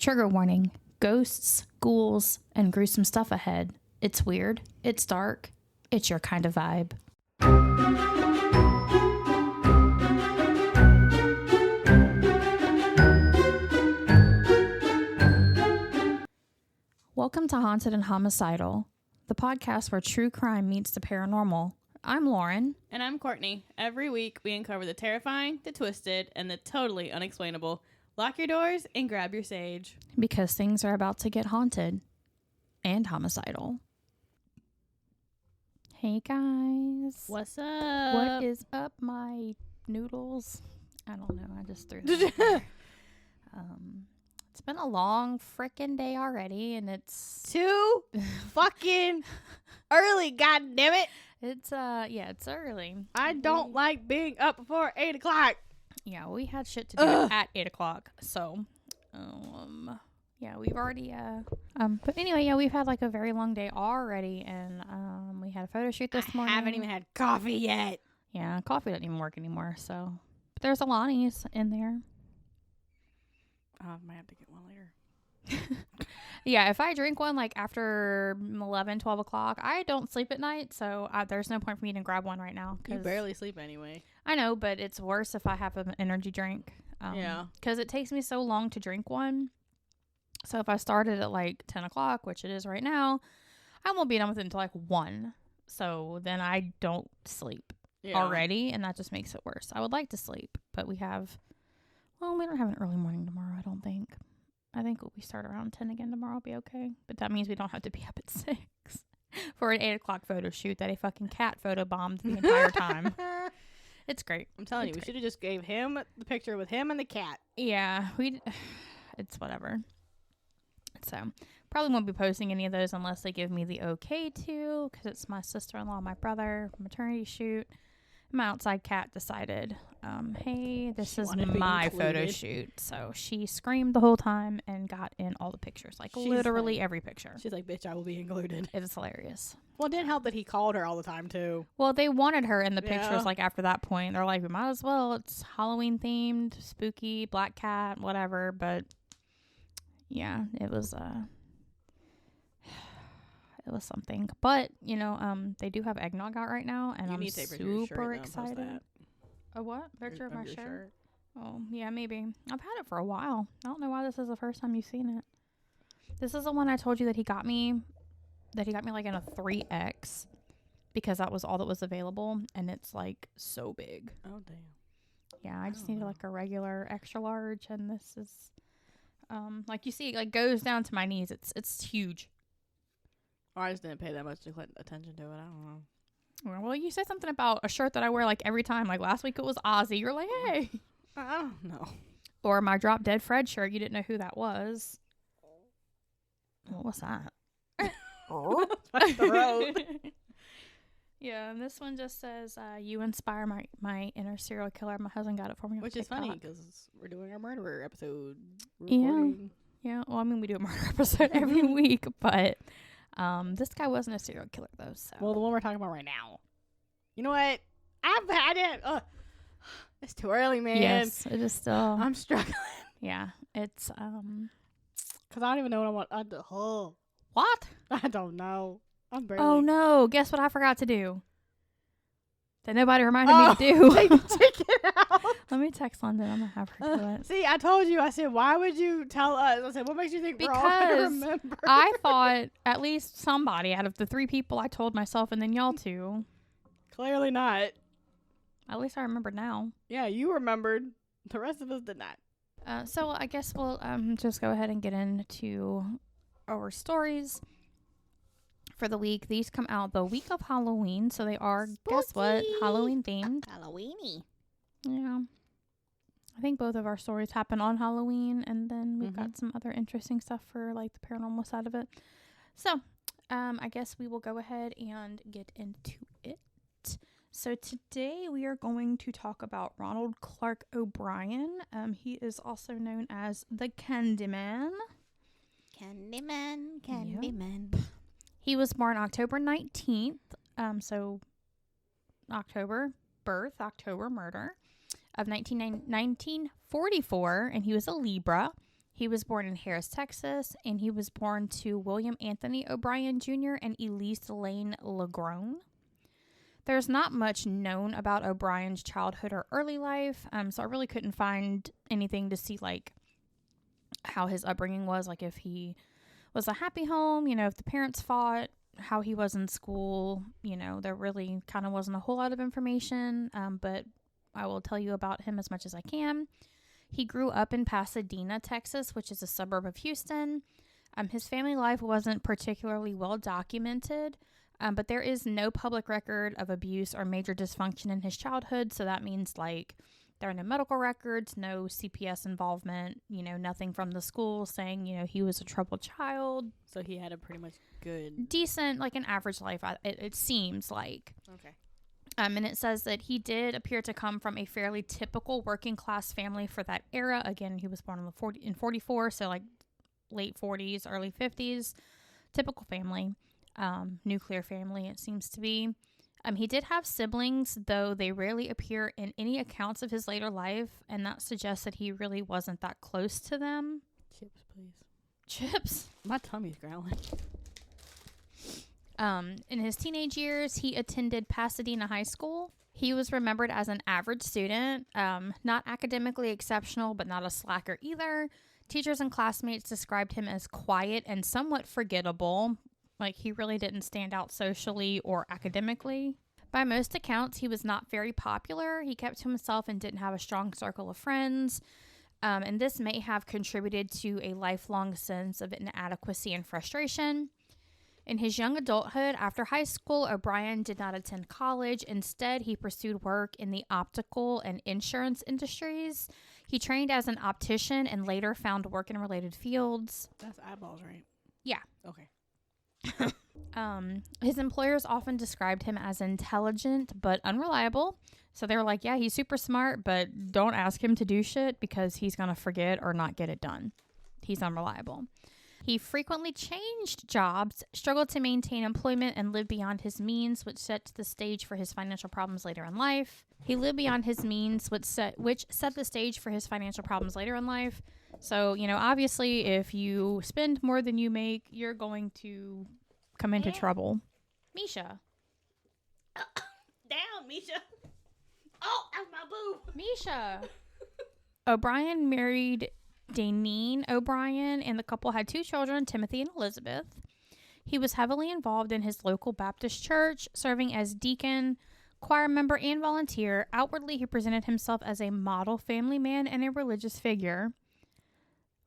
Trigger warning. Ghosts, ghouls, and gruesome stuff ahead. It's weird. It's dark. It's your kind of vibe. Welcome to Haunted and Homicidal, the podcast where true crime meets the paranormal. I'm Lauren. And I'm Courtney. Every week we uncover the terrifying, the twisted, and the totally unexplainable. Lock your doors and grab your sage. Because things are about to get haunted and homicidal. Hey guys. What's up? What is up, my noodles? I don't know. I just threw that. It's been a long frickin' day already, and it's too fucking early. God damn it! It's early. I don't like being up before 8 o'clock. Yeah, we had shit to do at 8 o'clock. So, yeah, we've already but anyway, yeah, we've had like a very long day already, and we had a photo shoot this morning. I haven't even had coffee yet. Yeah, coffee doesn't even work anymore. So, but there's Alani's in there. I might have to get one later. Yeah, if I drink one like after 11, 12 o'clock, I don't sleep at night. So there's no point for me to grab one right now. You barely sleep anyway. I know, but it's worse if I have an energy drink. Yeah. Because it takes me so long to drink one. So if I started at like 10 o'clock, which it is right now, I won't be done with it until like 1. So then I don't sleep already. And that just makes it worse. I would like to sleep, but we don't have an early morning tomorrow, I don't think. I think we start around 10 again tomorrow. Will be okay. But that means we don't have to be up at 6 for an 8 o'clock photo shoot that a fucking cat photo bombed the entire time. It's great. I'm telling you, we should have just gave him the picture with him and the cat. Yeah, it's whatever. So probably won't be posting any of those unless they give me the okay to, because it's my sister-in-law, my brother, maternity shoot. My outside cat decided, hey, this is my photo shoot. So she screamed the whole time and got in all the pictures, literally every picture. She's like, bitch, I will be included. It is hilarious. Well, it didn't help that he called her all the time, too. Well, they wanted her in the pictures, after that point. They're like, we might as well. It's Halloween-themed, spooky, black cat, whatever. But, yeah, it was something. But, they do have eggnog out right now, and I'm super excited. A what? Picture of my shirt? Oh, yeah, maybe. I've had it for a while. I don't know why this is the first time you've seen it. This is the one I told you that he got me like in a 3X, because that was all that was available, and it's like so big. Oh, damn. Yeah, I just needed like a regular extra large, and this is like you see, it like goes down to my knees. It's huge. I just didn't pay that much attention to it. I don't know. Well, you said something about a shirt that I wear like every time. Like last week it was Ozzy. You're like, hey. I don't know. Or my Drop Dead Fred shirt. You didn't know who that was. What was that? My throat. Yeah, and this one just says, you inspire my inner serial killer. My husband got it for me. Which is funny because we're doing our murderer episode. Yeah. Well, I mean, we do a murder episode every week, but this guy wasn't a serial killer, though. So. Well, the one we're talking about right now. You know what? I've had it. It's too early, man. Yes, it is still. I'm struggling. Yeah, it's because I don't even know what I want. What? I don't know. I'm barely. Oh no! Guess what I forgot to do? That nobody reminded me to do. Take the ticket out. Let me text London. I'm gonna have her do it. See, I told you. I said, why would you tell us? I said, what makes you think we're all gonna remember? I thought at least somebody out of the 3 people I told myself, and then y'all 2. Clearly not. At least I remembered now. Yeah, you remembered. The rest of us did not. So I guess we'll just go ahead and get into our stories for the week. These come out the week of Halloween, so they are, spooky. Guess what, Halloween themed. Halloweeny. Yeah. I think both of our stories happen on Halloween, and then we've got some other interesting stuff for like the paranormal side of it. So, I guess we will go ahead and get into it. So today we are going to talk about Ronald Clark O'Bryan. He is also known as the Candyman. Candyman. Yep. He was born October 19th. So October birth, October murder of 1944, and he was a Libra. He was born in Harris, Texas, and he was born to William Anthony O'Bryan Jr. and Elise Lane Lagrone. There's not much known about O'Brien's childhood or early life, so I really couldn't find anything to see, like, how his upbringing was, like if he was a happy home, you know, if the parents fought, how he was in school, you know, there really kind of wasn't a whole lot of information, but I will tell you about him as much as I can. He grew up in Pasadena, Texas, which is a suburb of Houston. His family life wasn't particularly well documented, but there is no public record of abuse or major dysfunction in his childhood, so that means, like, there are no medical records, no CPS involvement, you know, nothing from the school saying, you know, he was a troubled child. So he had a pretty much good... decent, like an average life, it seems like. Okay. And it says that he did appear to come from a fairly typical working class family for that era. Again, he was born in 44, so like late 40s, early 50s. Typical family. Nuclear family, it seems to be. He did have siblings, though they rarely appear in any accounts of his later life, and that suggests that he really wasn't that close to them. Chips, please. Chips? My tummy's growling. In his teenage years, he attended Pasadena High School. He was remembered as an average student, not academically exceptional, but not a slacker either. Teachers and classmates described him as quiet and somewhat forgettable. Like, he really didn't stand out socially or academically. By most accounts, he was not very popular. He kept to himself and didn't have a strong circle of friends. And this may have contributed to a lifelong sense of inadequacy and frustration. In his young adulthood, after high school, O'Bryan did not attend college. Instead, he pursued work in the optical and insurance industries. He trained as an optician and later found work in related fields. That's eyeballs, right? Yeah. Okay. His employers often described him as intelligent but unreliable. So they were like, yeah, he's super smart, but don't ask him to do shit because he's going to forget or not get it done. He's unreliable. He frequently changed jobs, struggled to maintain employment, and lived beyond his means, which set the stage for his financial problems later in life. He lived beyond his means, which set the stage for his financial problems later in life. So, you know, obviously, if you spend more than you make, you're going to come into trouble. Mischa. Down, Mischa. Oh, that's my boo. Mischa. O'Bryan married Daneen O'Bryan, and the couple had 2 children, Timothy and Elizabeth. He was heavily involved in his local Baptist church, serving as deacon, choir member, and volunteer. Outwardly, he presented himself as a model family man and a religious figure.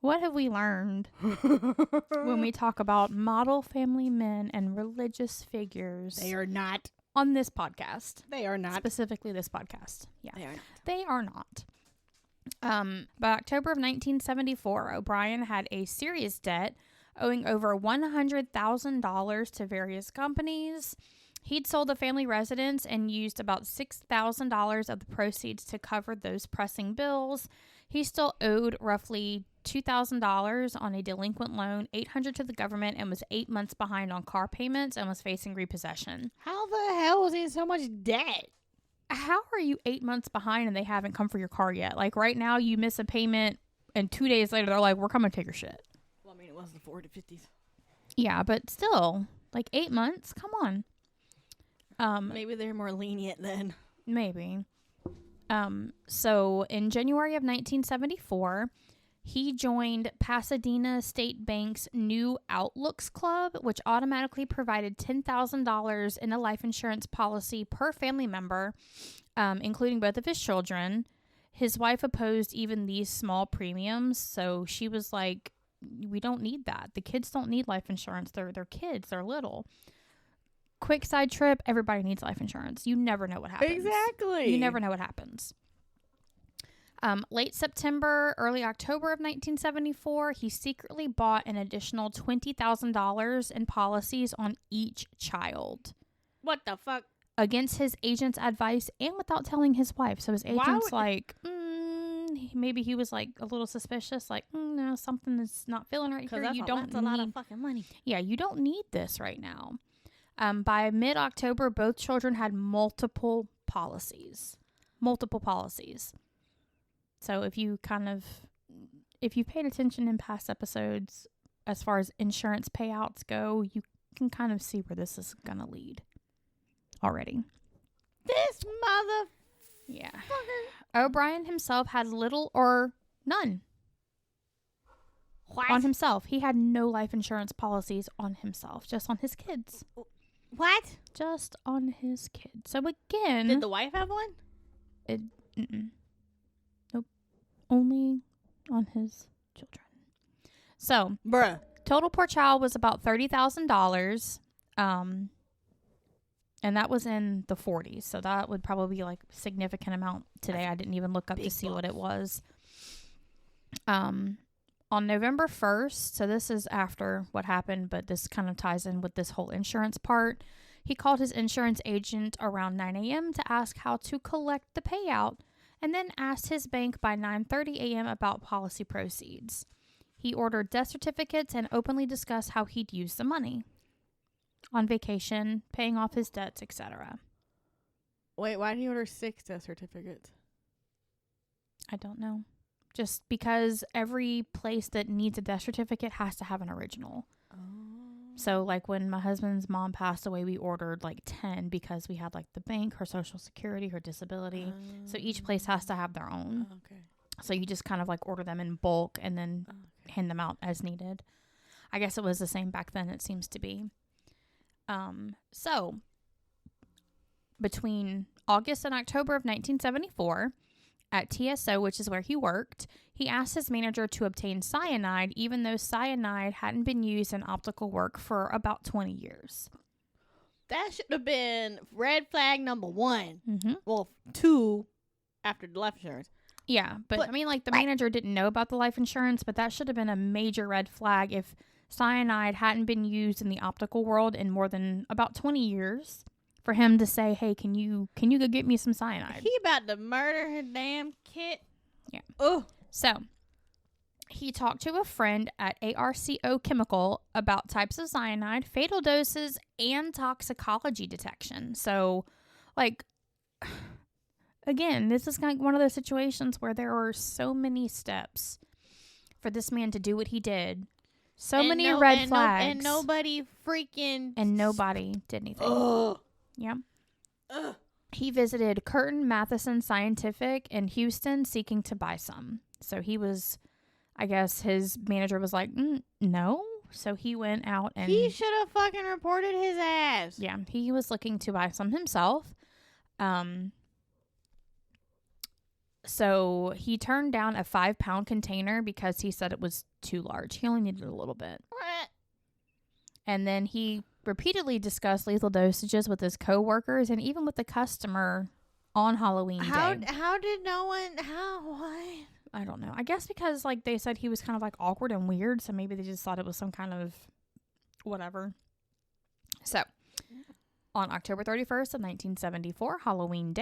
What have we learned when we talk about model family men and religious figures? They are not. On this podcast. They are not. Specifically this podcast. Yeah. They are not. They are not. By October of 1974, O'Bryan had a serious debt owing over $100,000 to various companies. He'd sold the family residence and used about $6,000 of the proceeds to cover those pressing bills. He still owed roughly $2,000 on a delinquent loan, $800 to the government, and was 8 months behind on car payments and was facing repossession. How the hell is he in so much debt? How are you 8 months behind and they haven't come for your car yet? Like, right now, you miss a payment, and 2 days later, they're like, we're coming to take your shit. Well, I mean, it was the 40s, 50s. Yeah, but still, like, 8 months? Come on. Maybe they're more lenient then. Maybe. So, in January of 1974, he joined Pasadena State Bank's New Outlooks Club, which automatically provided $10,000 in a life insurance policy per family member, including both of his children. His wife opposed even these small premiums, so she was like, we don't need that. The kids don't need life insurance. They're kids. They're little. Quick side trip, everybody needs life insurance. You never know what happens. Exactly. You never know what happens. Late September, early October of 1974, he secretly bought an additional $20,000 in policies on each child. What the fuck? Against his agent's advice and without telling his wife. So his agent's like, maybe he was like a little suspicious, like, no, something is not feeling right here. That's a lot of fucking money. Yeah, you don't need this right now. By mid-October, both children had multiple policies. So if you kind of if you paid attention in past episodes, as far as insurance payouts go, you can kind of see where this is going to lead already. This mother... Yeah. O'Bryan himself had little or none on himself. He had no life insurance policies on himself, just on his kids. What? Just on his kids. So again... Did the wife have one? Nope. Only on his children. So, bruh. Total per child was about $30,000. And that was in the 40s. So that would probably be like a significant amount today. I didn't even look up to see what it was. On November 1st, so this is after what happened, but this kind of ties in with this whole insurance part. He called his insurance agent around 9 a.m. to ask how to collect the payout, and then asked his bank by 9:30 a.m. about policy proceeds. He ordered death certificates and openly discussed how he'd use the money. On vacation, paying off his debts, etc. Wait, why did he order 6 death certificates? I don't know. Just because every place that needs a death certificate has to have an original. Oh. So, like, when my husband's mom passed away, we ordered, like, 10 because we had, like, the bank, her social security, her disability. So each place has to have their own. Oh, okay. So you just kind of, like, order them in bulk and then hand them out as needed. I guess it was the same back then, it seems to be. So, between August and October of 1974, at TSO, which is where he worked, he asked his manager to obtain cyanide, even though cyanide hadn't been used in optical work for about 20 years. That should have been red flag number 1. Mm-hmm. Well, 2 after the life insurance. Yeah, but I mean, like, the manager didn't know about the life insurance, but that should have been a major red flag if cyanide hadn't been used in the optical world in more than about 20 years for him to say, hey, can you go get me some cyanide? He about to murder her damn kid. Yeah. Oh. So, he talked to a friend at ARCO Chemical about types of cyanide, fatal doses, and toxicology detection. So, like, again, this is kind of one of those situations where there are so many steps for this man to do what he did. So many red flags. And nobody freaking... And nobody did anything. Ugh. Yeah. Ugh. He visited Curtin Matheson Scientific in Houston seeking to buy some. So he was, I guess his manager was like, no. So he went out and... He should have fucking reported his ass. Yeah, he was looking to buy some himself. So he turned down a 5-pound container because he said it was too large. He only needed a little bit. And then he repeatedly discussed lethal dosages with his co-workers and even with the customer on Halloween day. How did no one... What? I don't know. I guess because, like, they said he was kind of, like, awkward and weird, so maybe they just thought it was some kind of whatever. So, on October 31st of 1974, Halloween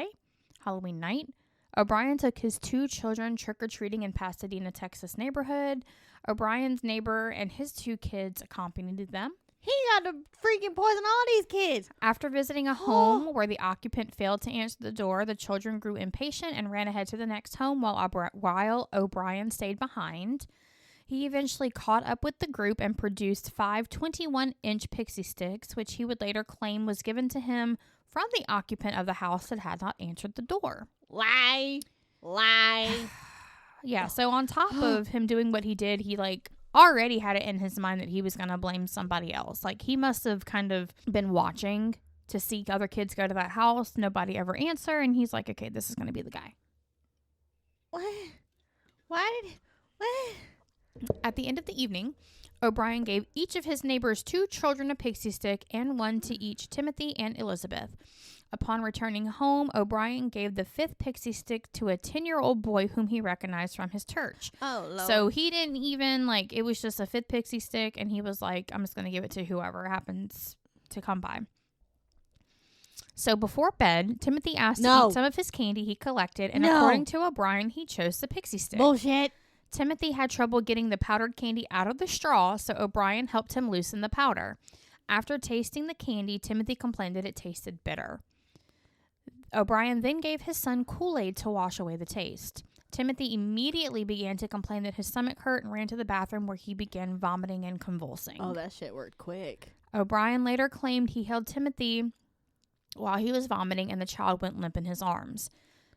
night, O'Bryan took his 2 children trick-or-treating in Pasadena, Texas neighborhood. O'Bryan's neighbor and his 2 kids accompanied them. He got to freaking poison all these kids. After visiting a home where the occupant failed to answer the door, the children grew impatient and ran ahead to the next home while O'Bryan stayed behind. He eventually caught up with the group and produced 5 21-inch Pixy Stix, which he would later claim was given to him from the occupant of the house that had not answered the door. Lie. Yeah, so on top of him doing what he did, he, like, already had it in his mind that he was going to blame somebody else. Like, he must have kind of been watching to see other kids go to that house, nobody ever answer, and he's like, okay, this is going to be the guy. What? At the end of the evening, O'Bryan gave each of his neighbors 2 children a Pixy Stick and 1 to each Timothy and Elizabeth. Upon returning home, O'Bryan gave the 5th Pixy Stick to a 10-year-old boy whom he recognized from his church. Oh, Lord. So he didn't even, like, it was just a 5th Pixy Stick, and he was like, I'm just going to give it to whoever happens to come by. So before bed, Timothy asked to eat some of his candy he collected, and according to O'Bryan, he chose the Pixy Stick. Bullshit. Timothy had trouble getting the powdered candy out of the straw, so O'Bryan helped him loosen the powder. After tasting the candy, Timothy complained that it tasted bitter. O'Bryan then gave his son Kool-Aid to wash away the taste. Timothy immediately began to complain that his stomach hurt and ran to the bathroom where he began vomiting and convulsing. Oh, that shit worked quick. O'Bryan later claimed he held Timothy while he was vomiting and the child went limp in his arms.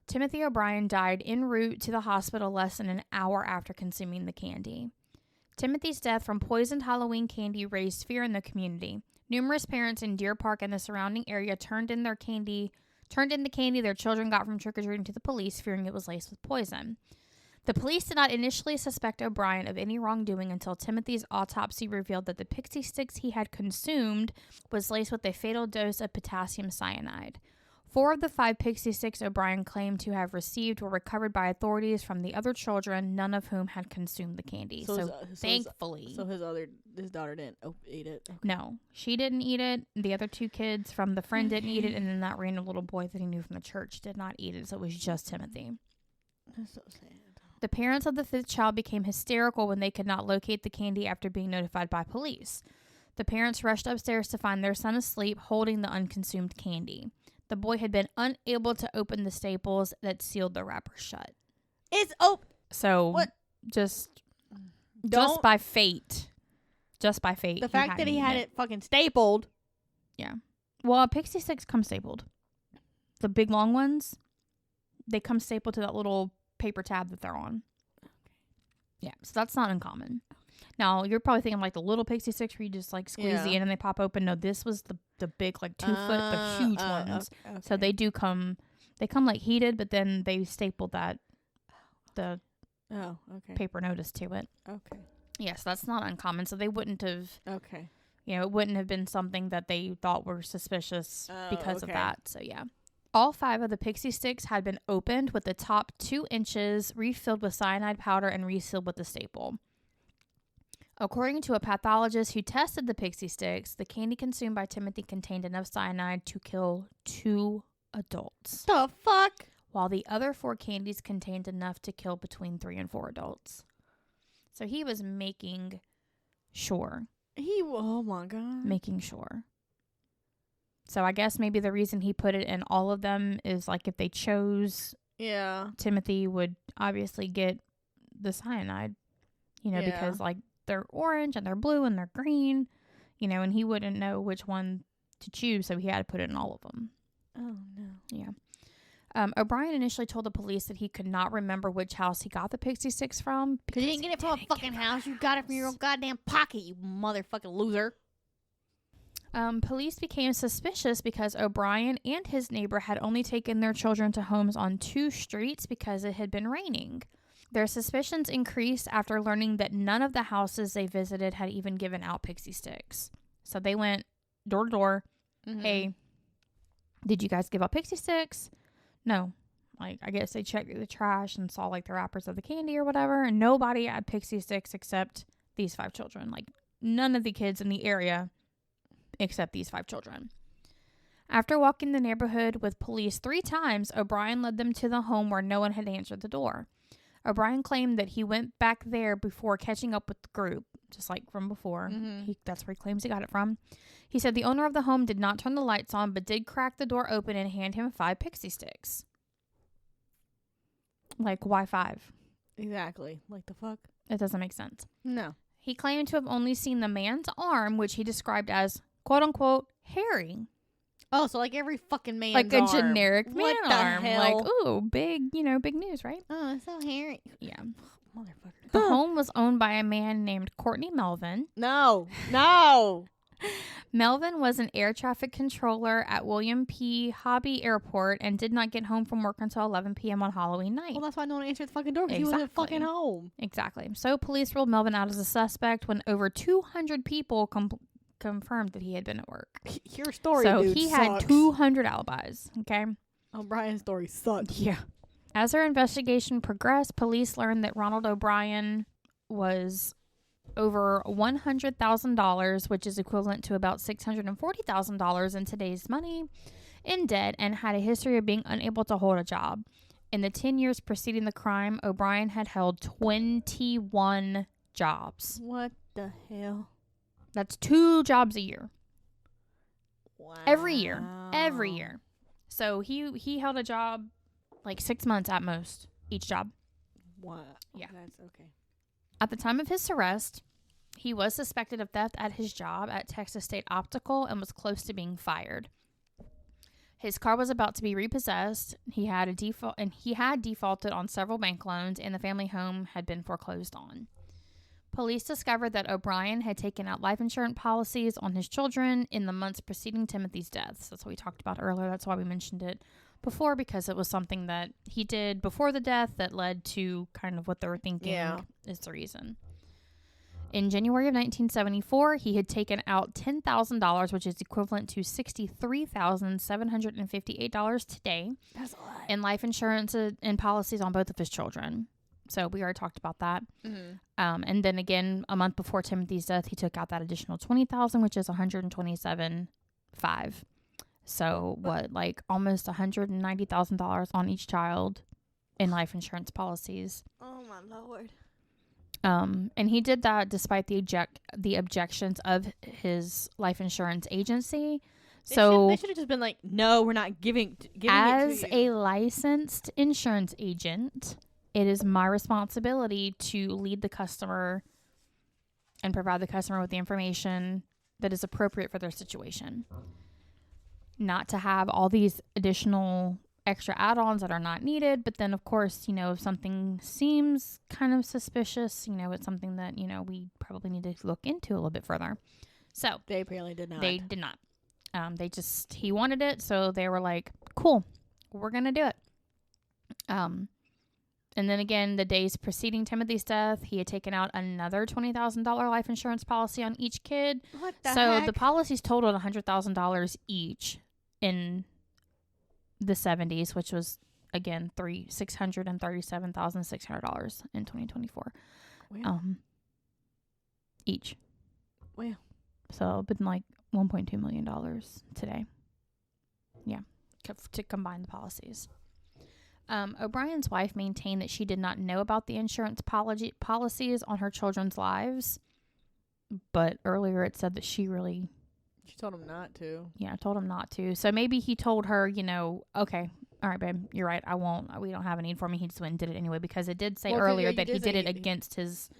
Timothy O'Bryan died en route to the hospital less than an hour after consuming the candy. Timothy's death from poisoned Halloween candy raised fear in the community. Numerous parents in Deer Park and the surrounding area turned in the candy their children got from trick-or-treating to the police, fearing it was laced with poison. The police did not initially suspect O'Bryan of any wrongdoing until Timothy's autopsy revealed that the Pixy Stix he had consumed was laced with a fatal dose of potassium cyanide. 4 of the 5 Pixy Stix O'Bryan claimed to have received were recovered by authorities from the other children, none of whom had consumed the candy. Thankfully. So his daughter didn't eat it? Okay. No, she didn't eat it. The other 2 kids from the friend didn't eat it, and then that random little boy that he knew from the church did not eat it, so it was just Timothy. That's so sad. The parents of the 5th child became hysterical when they could not locate the candy after being notified by police. The parents rushed upstairs to find their son asleep, holding the unconsumed candy. The boy had been unable to open the staples that sealed the wrapper shut. So what? Just by fate. Just by fate. The fact that he had it fucking stapled. Yeah. Well, Pixy Stix come stapled. The big long ones, they come stapled to that little paper tab that they're on. Yeah, so that's not uncommon. Now, you're probably thinking like the little Pixy Stix where you just like squeeze the end and they pop open. No, this was the big like 2 foot, the huge ones. Okay. So they come like heated, but then they stapled the paper notice to it. Okay. Yes, that's not uncommon. So they wouldn't have. Okay. It wouldn't have been something that they thought were suspicious because of that. So yeah. All 5 of the Pixy Stix had been opened with the top 2 inches refilled with cyanide powder and resealed with the staple. According to a pathologist who tested the Pixy Stix, the candy consumed by Timothy contained enough cyanide to kill 2 adults. The fuck? While the other 4 candies contained enough to kill between 3 and 4 adults. So he was making sure. Oh my God. Making sure. So I guess maybe the reason he put it in all of them is like if they chose, Timothy would obviously get the cyanide, because like they're orange and they're blue and they're green, and he wouldn't know which one to choose, so he had to put it in all of them. Oh no. Yeah. O'Bryan initially told the police that he could not remember which house he got the Pixy Stix from. Because you didn't get it from a fucking house. You got it from your own goddamn pocket, you motherfucking loser. Police became suspicious because O'Bryan and his neighbor had only taken their children to homes on 2 streets because it had been raining. Their suspicions increased after learning that none of the houses they visited had even given out Pixy Stix. So they went door to door. Mm-hmm. Hey, did you guys give out Pixy Stix? No. Like, I guess they checked the trash and saw like the wrappers of the candy or whatever, and nobody had Pixy Stix except these 5 children. Like, none of the kids in the area except these 5 children. After walking the neighborhood with police 3 times, O'Bryan led them to the home where no one had answered the door. O'Bryan claimed that he went back there before catching up with the group, just like from before. Mm-hmm. That's where he claims he got it from. He said the owner of the home did not turn the lights on, but did crack the door open and hand him 5 Pixy Stix. Like, why 5? Exactly. Like the fuck? It doesn't make sense. No. He claimed to have only seen the man's arm, which he described as quote-unquote hairy. Oh, so like every fucking man's like a arm. Generic man arm. Hell? Like, ooh, big news, right? Oh, it's so hairy. Yeah. Motherfucker. The home was owned by a man named Courtney Melvin. No. Melvin was an air traffic controller at William P. Hobby Airport and did not get home from work until 11 p.m. on Halloween night. Well, that's why no one answered the fucking door, because he wasn't fucking home. Exactly. So police ruled Melvin out as a suspect when over 200 people confirmed that he had been at work. Your story, so dude, he sucks. had 200 alibis. Okay. O'Brien's story sucks. Yeah. As their investigation progressed, police learned that Ronald O'Bryan was over $100,000, which is equivalent to about $640,000 in today's money, in debt, and had a history of being unable to hold a job. In the 10 years preceding the crime, O'Bryan had held 21 jobs. What the hell? That's 2 jobs a year. Wow. Every year. So he held a job like 6 months at most, each job. What? Yeah. That's okay. At the time of his arrest, he was suspected of theft at his job at Texas State Optical and was close to being fired. His car was about to be repossessed. He had defaulted on several bank loans, and the family home had been foreclosed on. Police discovered that O'Bryan had taken out life insurance policies on his children in the months preceding Timothy's death. That's what we talked about earlier. That's why we mentioned it before, because it was something that he did before the death that led to kind of what they were thinking is the reason. In January of 1974, he had taken out $10,000, which is equivalent to $63,758 today. That's a lot. In life insurance and policies on both of his children. So we already talked about that. Mm-hmm. And then again, a month before Timothy's death, he took out that additional $20,000, which is $127,500. So like almost $190,000 on each child in life insurance policies. Oh my Lord. And he did that despite the objections of his life insurance agency. They should have just been like, no, we're not giving as it to you. a licensed insurance agent, it is my responsibility to lead the customer and provide the customer with the information that is appropriate for their situation. Not to have all these additional extra add-ons that are not needed, but then of course, if something seems kind of suspicious, it's something that, we probably need to look into a little bit further. So they apparently did not. They did not. He wanted it, so they were like, cool, we're gonna do it. And then again, the days preceding Timothy's death, he had taken out another $20,000 life insurance policy on each kid. What the heck? The policies totaled $100,000 each in the 70s, which was again $637,600 in 2024. Wow. Each. Wow. So it'd been like $1.2 million today. Yeah, to combine the policies. O'Brien's wife maintained that she did not know about the insurance policies on her children's lives, but earlier it said that she told him not to. Yeah, told him not to. So maybe he told her, okay, all right, babe, you're right. I won't. We don't have a need for me. He just went and did it anyway, because it did say earlier that he did it against his,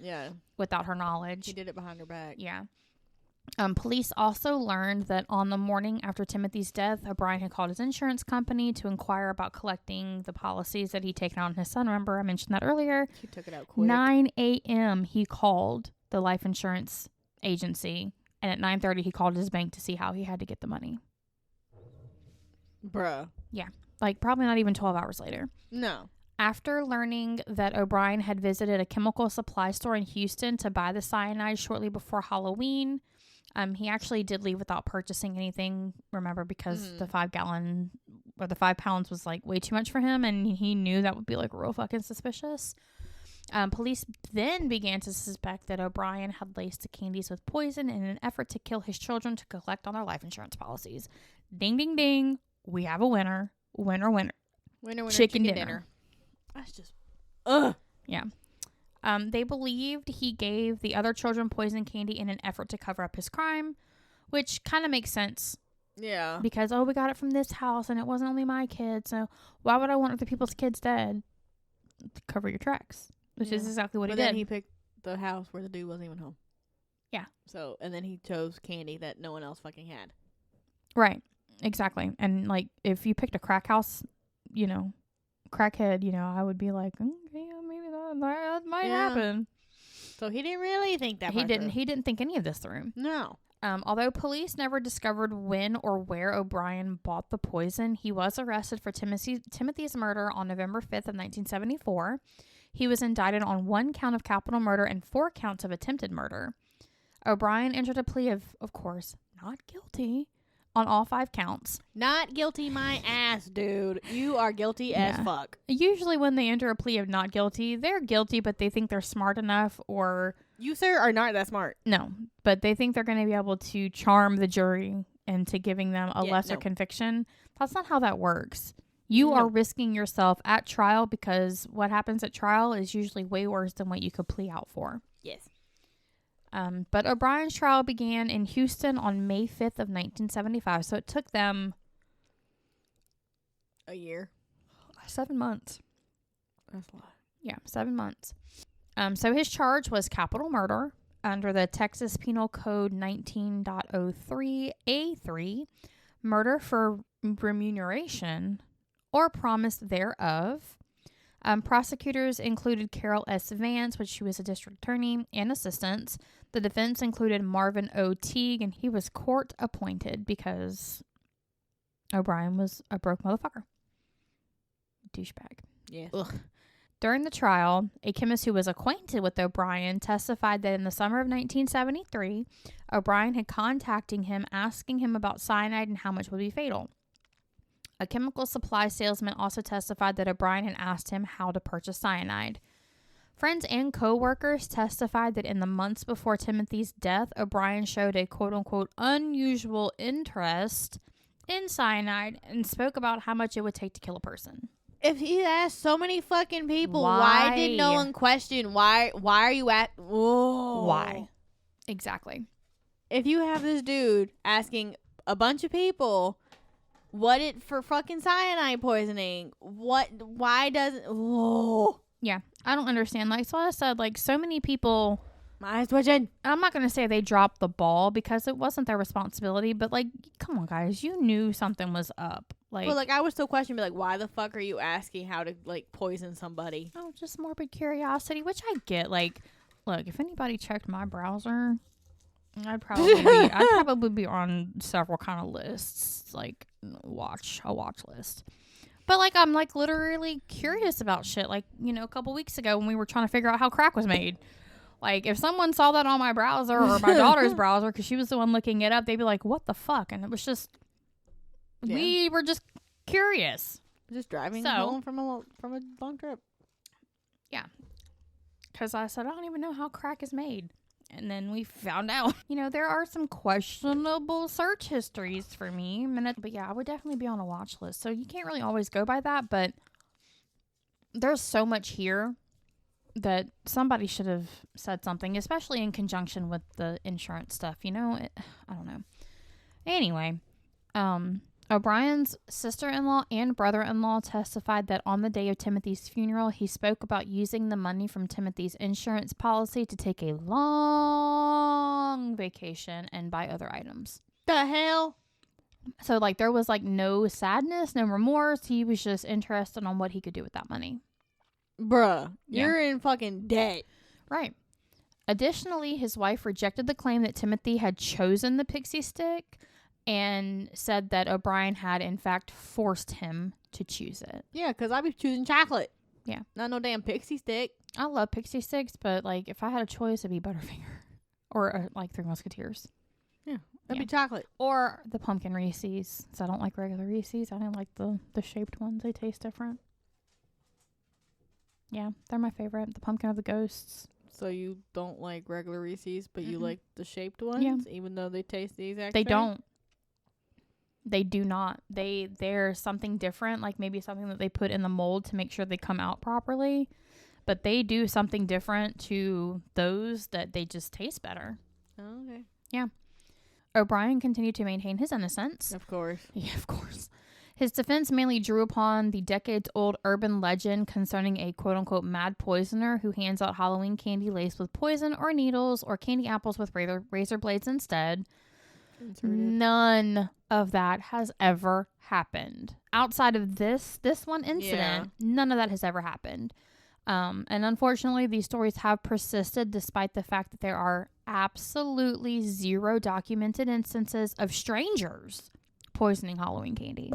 without her knowledge. He did it behind her back. Yeah. Police also learned that on the morning after Timothy's death, O'Brien had called his insurance company to inquire about collecting the policies that he'd taken out on his son. Remember, I mentioned that earlier. He took it out quick. 9 a.m. he called the life insurance agency, and at 9:30 he called his bank to see how he had to get the money. Bruh. Yeah, like probably not even 12 hours later. No. After learning that O'Brien had visited a chemical supply store in Houston to buy the cyanide shortly before Halloween, he actually did leave without purchasing anything, remember, because the 5 gallon or the 5 pounds was like way too much for him, and he knew that would be like real fucking suspicious. Police then began to suspect that O'Brien had laced the candies with poison in an effort to kill his children to collect on their life insurance policies. Ding, ding, ding. We have a winner. Winner, winner. Winner, winner, chicken dinner. That's just, ugh. Yeah. They believed he gave the other children poison candy in an effort to cover up his crime, which kind of makes sense. Yeah. Because, we got it from this house and it wasn't only my kid, so why would I want other people's kids dead? To cover your tracks, which is exactly what he did. But then he picked the house where the dude wasn't even home. Yeah. So, and then he chose candy that no one else fucking had. Right. Exactly. And, like, if you picked a crack house, crackhead, I would be like, okay, maybe that might happen. So he didn't really think that. He didn't think any of this through. No. Although police never discovered when or where O'Brien bought the poison, he was arrested for Timothy's murder on November 5th of 1974. He was indicted on 1 count of capital murder and 4 counts of attempted murder. O'Brien entered a plea of course, not guilty on all 5 counts. Not guilty my ass, dude. You are guilty as fuck. Usually when they enter a plea of not guilty, they're guilty, but they think they're smart enough, or... You, sir, are not that smart. No, but they think they're going to be able to charm the jury into giving them a lesser conviction. That's not how that works. You are risking yourself at trial, because what happens at trial is usually way worse than what you could plea out for. Yes. But O'Brien's trial began in Houston on May 5th of 1975. So it took them... a year. 7 months. That's a lot. Yeah, 7 months. So his charge was capital murder under the Texas Penal Code 19.03A3, murder for remuneration or promise thereof. Prosecutors included Carol S. Vance, which she was a district attorney, and assistants. The defense included Marvin O. Teague, and he was court appointed because O'Bryan was a broke motherfucker. Douchebag. Yeah. Ugh. During the trial, a chemist who was acquainted with O'Bryan testified that in the summer of 1973, O'Bryan had contacted him asking him about cyanide and how much would be fatal. A chemical supply salesman also testified that O'Bryan had asked him how to purchase cyanide. Friends and co-workers testified that in the months before Timothy's death, O'Bryan showed a quote-unquote unusual interest in cyanide and spoke about how much it would take to kill a person. If he asked so many fucking people, why did no one question? Why are you at? Whoa. Why? Exactly. If you have this dude asking a bunch of people, what it for fucking cyanide poisoning? Why doesn't? Whoa. Yeah, I don't understand. Like, so I said, like, so many people. My eyes twitching. I'm not going to say they dropped the ball because it wasn't their responsibility, but, like, come on, guys. You knew something was up. Like, well, like, I would still question, be like, why the fuck are you asking how to, like, poison somebody? Oh, just morbid curiosity, which I get. Like, look, if anybody checked my browser, I'd probably be on several kind of lists, like a watch list. But, like, I'm, like, literally curious about shit. Like, you know, a couple weeks ago when we were trying to figure out how crack was made. Like, if someone saw that on my browser or my daughter's browser, because she was the one looking it up, they'd be like, what the fuck? And it was just, we were just curious. Just driving home from a long trip. Yeah. Because I said, I don't even know how crack is made. And then we found out. You know, there are some questionable search histories for me. But yeah, I would definitely be on a watch list. So you can't really always go by that. But there's so much here that somebody should have said something, especially in conjunction with the insurance stuff. You know, I don't know. Anyway, O'Brien's sister-in-law and brother-in-law testified that on the day of Timothy's funeral, he spoke about using the money from Timothy's insurance policy to take a long vacation and buy other items. The hell? So, like, there was, like, no sadness, no remorse. He was just interested on what he could do with that money. Bruh, you're in fucking debt. Right. Additionally, his wife rejected the claim that Timothy had chosen the Pixy Stick and said that O'Bryan had, in fact, forced him to choose it. Yeah, because I be choosing chocolate. Yeah. Not no damn Pixy Stick. I love Pixy Stix, but, like, if I had a choice, it'd be Butterfinger. Or, like, Three Musketeers. Yeah, that'd be chocolate. Or the pumpkin Reese's. So I don't like regular Reese's. I don't like the shaped ones. They taste different. Yeah, they're my favorite. The pumpkin of the ghosts. So you don't like regular Reese's, but you like the shaped ones, even though they taste the exact same? They don't. They do not. They're something different, like maybe something that they put in the mold to make sure they come out properly. But they do something different to those that they just taste better. Oh, okay. Yeah. O'Bryan continued to maintain his innocence. Of course. Yeah, of course. His defense mainly drew upon the decades-old urban legend concerning a quote-unquote mad poisoner who hands out Halloween candy laced with poison or needles or candy apples with razor blades instead. None of that has ever happened. Outside of this one incident, none of that has ever happened. And unfortunately, these stories have persisted despite the fact that there are absolutely zero documented instances of strangers poisoning Halloween candy.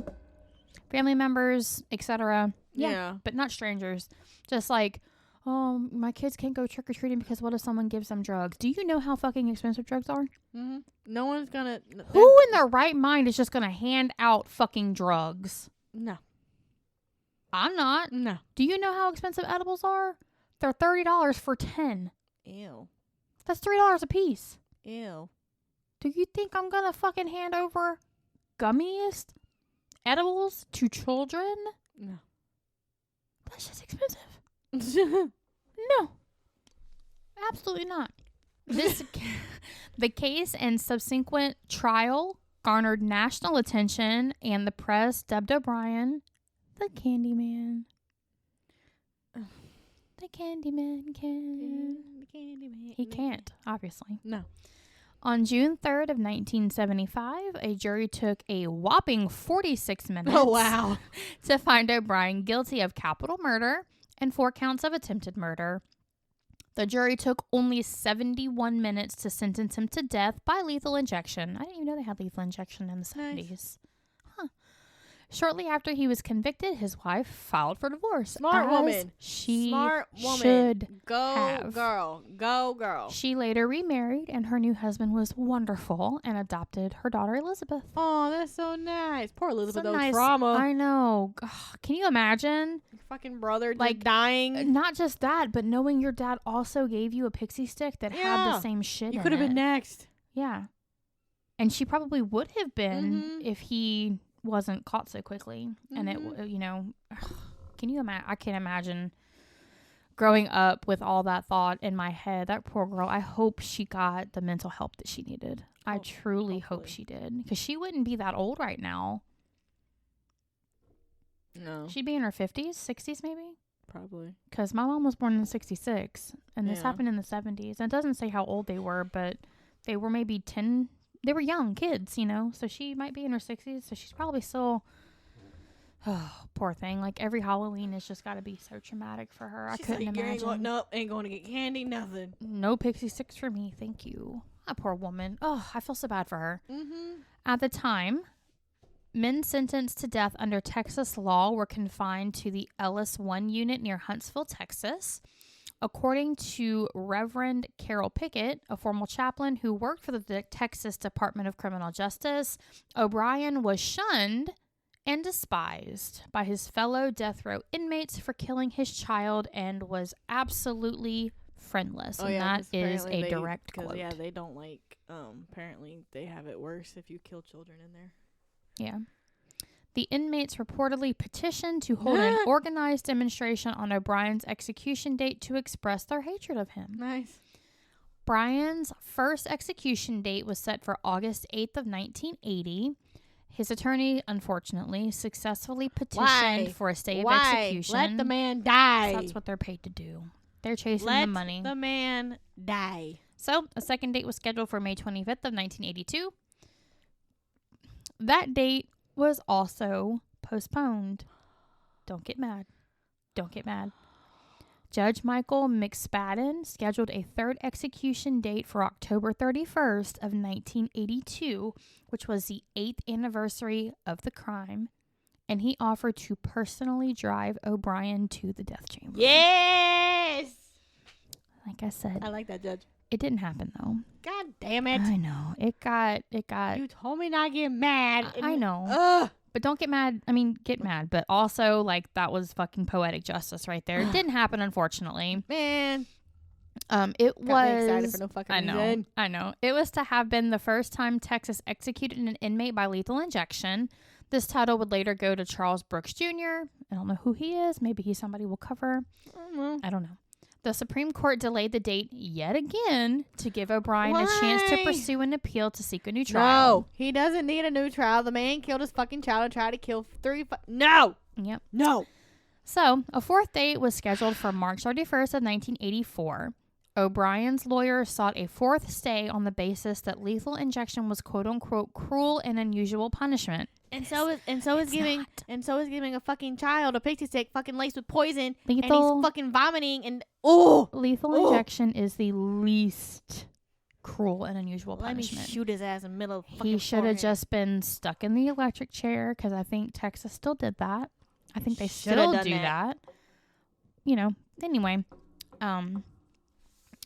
Family members, etc. Yeah, but not strangers. Just like, oh, my kids can't go trick-or-treating because what if someone gives them drugs? Do you know how fucking expensive drugs are? Mm-hmm. No one's gonna... Who in their right mind is just gonna hand out fucking drugs? No. I'm not. No. Do you know how expensive edibles are? They're $30 for 10. Ew. That's $3 a piece. Ew. Do you think I'm gonna fucking hand over gummies, edibles to children? No. That's just expensive. No. Absolutely not. The case and subsequent trial garnered national attention, and the press dubbed O'Bryan the Candyman. The Candyman can. He can't, obviously. No. On June 3rd of 1975, a jury took a whopping 46 minutes to find O'Bryan guilty of capital murder and 4 counts of attempted murder. The jury took only 71 minutes to sentence him to death by lethal injection. I didn't even know they had lethal injection in the 70s. Huh. Shortly after he was convicted, his wife filed for divorce. Smart woman. Smart woman. Should go have. Girl. Go girl. She later remarried, and her new husband was wonderful and adopted her daughter Elizabeth. Oh, that's so nice. Poor Elizabeth. So though. nice. Trauma. I know. Ugh, can you imagine? Your fucking brother like dying. Not just that, but knowing your dad also gave you a pixie stick that had the same shit. You could have been next. Yeah, and she probably would have been if he wasn't caught so quickly. And it, can you imagine? I can't imagine growing up with all that thought in my head. That poor girl. I hope she got the mental help that she needed. I truly hope she did, because she wouldn't be that old right now. No, she'd be in her 50s, 60s, maybe. Probably. Because my mom was born in 66, and this happened in the 70s. And it doesn't say how old they were, but they were maybe 10. They were young kids, so she might be in her 60s, so she's probably still, poor thing. Like, every Halloween has just got to be so traumatic for her. She's I couldn't imagine. Nope, ain't going to get candy, nothing. No Pixy Stix for me, thank you. That poor woman. Oh, I feel so bad for her. Mm-hmm. At the time, men sentenced to death under Texas law were confined to the Ellis 1 unit near Huntsville, Texas. According to Reverend Carol Pickett, a former chaplain who worked for the Texas Department of Criminal Justice, O'Bryan was shunned and despised by his fellow death row inmates for killing his child and was absolutely friendless. And that is a direct quote. Yeah, they don't like, apparently they have it worse if you kill children in there. Yeah. The inmates reportedly petitioned to hold an organized demonstration on O'Bryan's execution date to express their hatred of him. Nice. Bryan's first execution date was set for August 8th of 1980. His attorney, unfortunately, successfully petitioned for a stay of execution. Let the man die. That's what they're paid to do. They're chasing the money. Let the man die. So, a second date was scheduled for May 25th of 1982. That date was also postponed. Don't get mad. Don't get mad. Judge Michael McSpadden scheduled a third execution date for October 31st of 1982, which was the 8th anniversary of the crime, and he offered to personally drive O'Bryan to the death chamber. Yes! Like I said. I like that, Judge. It didn't happen, though. God damn it. I know. It got. You told me not to get mad. I know. Ugh. But don't get mad. I mean, get mad. But also, like, that was fucking poetic justice right there. It didn't happen, unfortunately. Man. It Got was. me excited for no fucking reason. I know. It was to have been the first time Texas executed an inmate by lethal injection. This title would later go to Charles Brooks Jr. I don't know who he is. Maybe he's somebody we'll cover. I don't know. The Supreme Court delayed the date yet again to give O'Bryan a chance to pursue an appeal to seek a new trial. No, he doesn't need a new trial. The man killed his fucking child and tried to kill No! Yep. No! So, a fourth date was scheduled for March 31st of 1984. O'Bryan's lawyer sought a fourth stay on the basis that lethal injection was quote-unquote cruel and unusual punishment. And so is giving a fucking child a Pixy Stix fucking laced with poison, Lethal, and he's fucking vomiting and lethal injection is the least cruel and unusual punishment. Let me shoot his ass in the middle of fucking He should have just been stuck in the electric chair, because I think Texas still did that. I think they still do that. Anyway.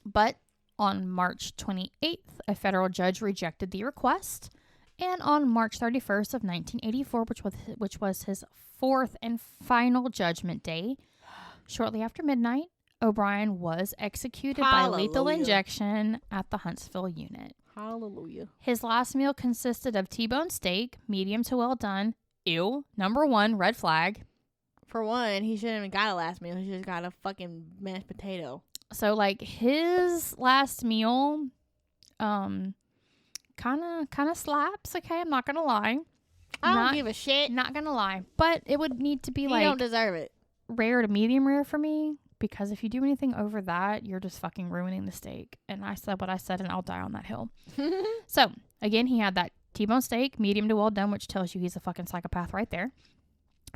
But on March 28th, a federal judge rejected the request. And on March 31st of 1984, which was his fourth and final judgment day, shortly after midnight, O'Bryan was executed by lethal injection at the Huntsville unit. Hallelujah. His last meal consisted of T-bone steak, medium to well done. Ew. Number 1, red flag. For one, he shouldn't have got a last meal. He just got a fucking mashed potato. So, like, his last meal, kind of slaps. Okay, I'm not gonna lie. I don't give a shit. Not gonna lie, but it would need to be he don't deserve it. Rare to medium rare for me, because if you do anything over that, you're just fucking ruining the steak. And I said what I said, and I'll die on that hill. So, again, he had that T-bone steak, medium to well done, which tells you he's a fucking psychopath right there.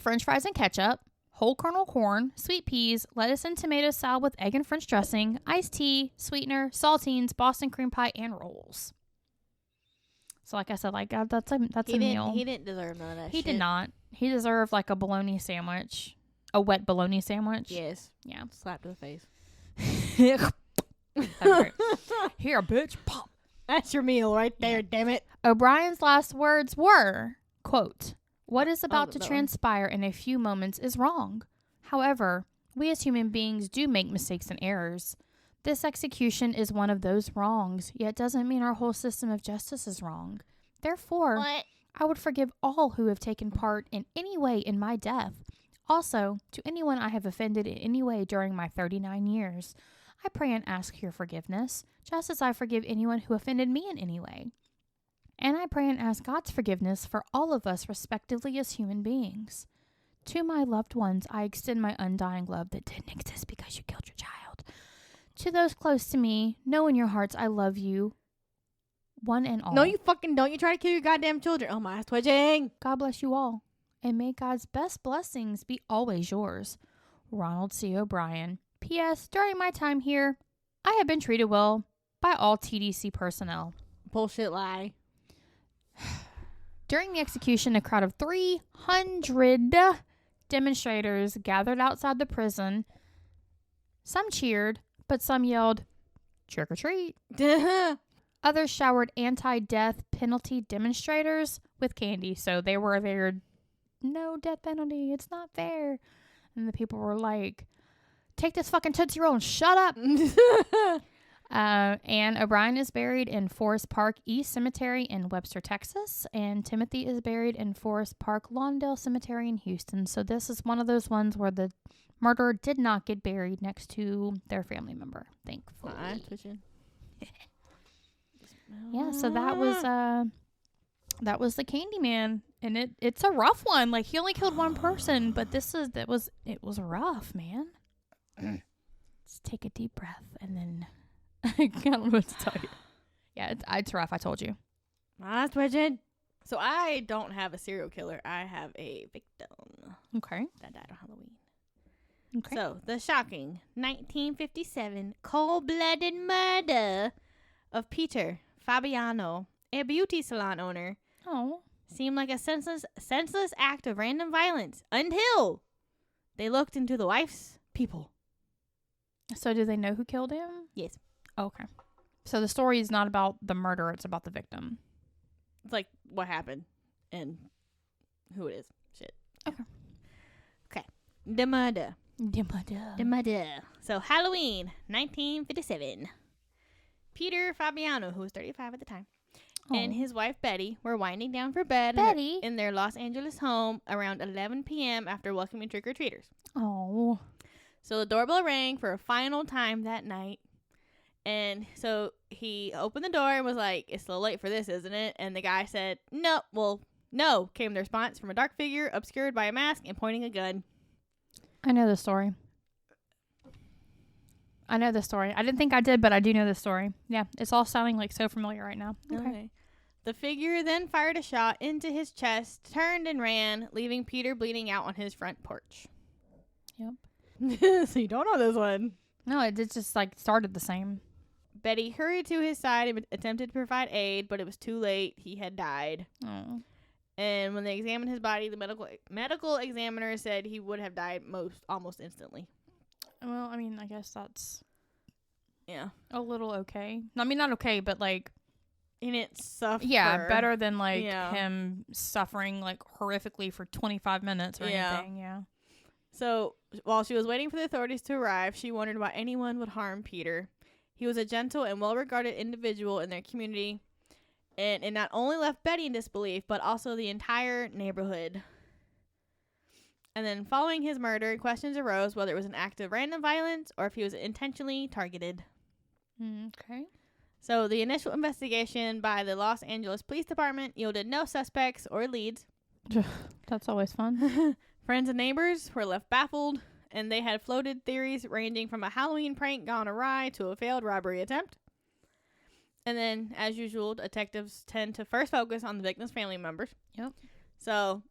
French fries and ketchup, whole kernel corn, sweet peas, lettuce and tomato salad with egg and French dressing, iced tea, sweetener, saltines, Boston cream pie, and rolls. So, like I said, like that's a meal. He didn't deserve none of that shit. He did not. He deserved like a bologna sandwich. A wet bologna sandwich. Yes. Yeah. Slap to the face. That's right. Here, bitch. Pop. That's your meal right there, damn it. O'Brien's last words were, quote, "What is about to transpire in a few moments is wrong. However, we as human beings do make mistakes and errors. This execution is one of those wrongs, yet doesn't mean our whole system of justice is wrong. Therefore, I would forgive all who have taken part in any way in my death. Also, to anyone I have offended in any way during my 39 years, I pray and ask your forgiveness, just as I forgive anyone who offended me in any way. And I pray and ask God's forgiveness for all of us respectively as human beings. To my loved ones, I extend my undying love that didn't exist because you killed your child. To those close to me, know in your hearts I love you, one and all. No, you fucking don't. You try to kill your goddamn children. Oh, my ass twitching. God bless you all. And may God's best blessings be always yours. Ronald C. O'Bryan. P.S. During my time here, I have been treated well by all TDC personnel." Bullshit lie. During the execution, a crowd of 300 demonstrators gathered outside the prison. Some cheered, but some yelled, "Trick or treat." Others showered anti-death penalty demonstrators with candy. So they were there, "No death penalty, it's not fair." And the people were like, "Take this fucking Tootsie Roll and shut up." And O'Brien is buried in Forest Park East Cemetery in Webster, Texas. And Timothy is buried in Forest Park Lawndale Cemetery in Houston. So this is one of those ones where the murderer did not get buried next to their family member, thankfully. Yeah, so that was the Candyman, and it's a rough one. Like, he only killed one person, but it was rough, man. Let's take a deep breath, and then I don't know what to tell you. Yeah, it's rough. I told you. My twitching. So I don't have a serial killer. I have a victim. Okay. That died on Halloween. Okay. So the shocking 1957 cold-blooded murder of Peter Fabiano, a beauty salon owner, seemed like a senseless act of random violence until they looked into the wife's people. So do they know who killed him? Yes. Okay. So the story is not about the murder, it's about the victim. It's like what happened and who it is. Shit. Okay. Okay. The murder. So Halloween 1957. Peter Fabiano, who was 35 at the time, and his wife Betty were winding down for bed in their Los Angeles home around 11 p.m. after welcoming trick-or-treaters. Oh. So the doorbell rang for a final time that night. And so he opened the door and was like, "It's a little late for this, isn't it?" And the guy said, "No." Well, no, came the response from a dark figure obscured by a mask and pointing a gun. I know the story. I didn't think I did, but I do know the story. Yeah, it's all sounding like so familiar right now. Okay. The figure then fired a shot into his chest, turned and ran, leaving Peter bleeding out on his front porch. Yep. So you don't know this one. No, it just like started the same. Betty hurried to his side and attempted to provide aid, but it was too late. He had died. Oh. And when they examined his body, the medical examiner said he would have died almost instantly. Well, I mean, I guess that's a little okay. I mean, not okay, but like he didn't suffer. Yeah, better than like him suffering like horrifically for 25 minutes or anything. Yeah. So while she was waiting for the authorities to arrive, she wondered why anyone would harm Peter. He was a gentle and well-regarded individual in their community, and it not only left Betty in disbelief, but also the entire neighborhood. And then following his murder, questions arose whether it was an act of random violence or if he was intentionally targeted. Okay. So the initial investigation by the Los Angeles Police Department yielded no suspects or leads. That's always fun. Friends and neighbors were left baffled, and they had floated theories ranging from a Halloween prank gone awry to a failed robbery attempt. And then, as usual, detectives tend to first focus on the victim's family members. Yep. So,